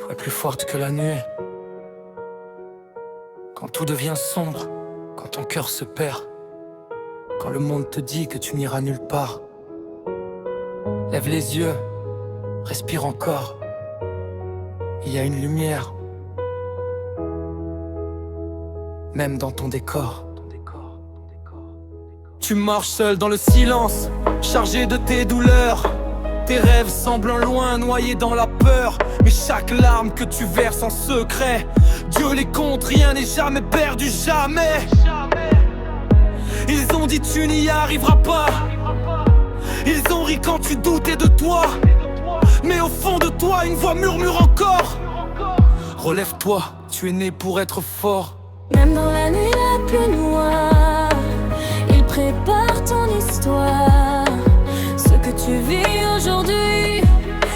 est plus forte que la nuit. Quand tout devient sombre, quand ton cœur se perd, quand le monde te dit que tu n'iras nulle part, lève les yeux, respire encore. Il y a une lumière, même dans ton décor. Tu marches seul dans le silence, chargé de tes douleurs. Tes rêves semblent loin, noyés dans la peur. Mais chaque larme que tu verses en secret, Dieu les compte, rien n'est jamais perdu, jamais. Ils ont dit tu n'y arriveras pas. Ils ont ri quand tu doutais de toi. Mais au fond de toi, une voix murmure encore. Relève-toi, tu es né pour être fort. Même dans la nuit la plus noire, il prépare ton histoire. Ce que tu vis aujourd'hui,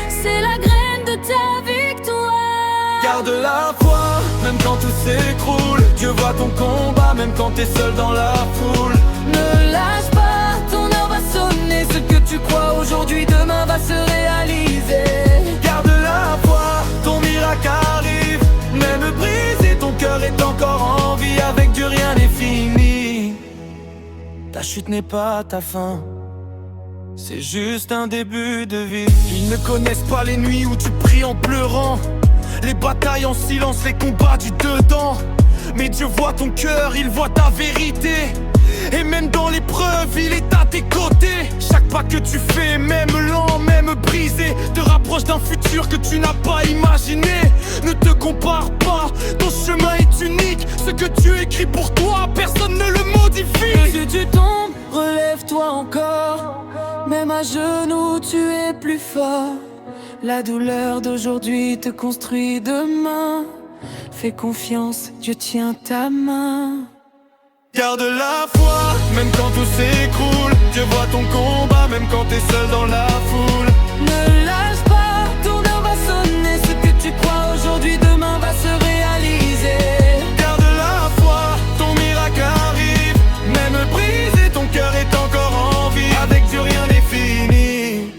c'est la graine de ta victoire. Garde la foi, même quand tout s'écroule. Dieu voit ton combat, même quand t'es seul dans la foule. Ne lâche pas, ton heure va sonner. Ce que tu crois aujourd'hui, demain va se réaliser. Garde la foi, ton miracle arrive. Même brisé, ton cœur est encore en vie. Avec Dieu rien n'est fini. Ta chute n'est pas ta fin, c'est juste un début de vie. Ils ne connaissent pas les nuits où tu pries en pleurant, les batailles en silence, les combats du dedans. Mais Dieu voit ton cœur, il voit ta vérité. Et même dans l'épreuve, il est à tes côtés. Chaque pas que tu fais, même lent, même brisé, te rapproche d'un futur que tu n'as pas imaginé. Ne te compare pas, ton chemin est unique. Ce que tu écris pour toi, personne ne le modifie. Et si tu tombes, relève-toi encore. Même à genoux, tu es plus fort. La douleur d'aujourd'hui te construit demain. Fais confiance, Dieu tient ta main. Garde la foi, même quand tout s'écroule. Dieu voit ton combat, même quand t'es seul dans la foule. Ne lâche pas, ton heure va sonner. Ce que tu crois aujourd'hui, demain va se réaliser. Garde la foi, ton miracle arrive. Même brisé, ton cœur est encore en vie. Avec Dieu rien n'est fini.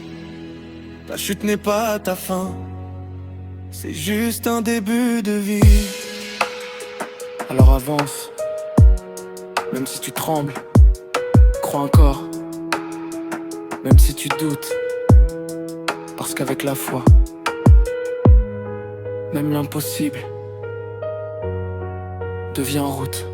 Ta chute n'est pas ta fin, c'est juste un début de vie. Alors avance, même si tu trembles, crois encore. Même si tu doutes, parce qu'avec la foi, même l'impossible devient en route.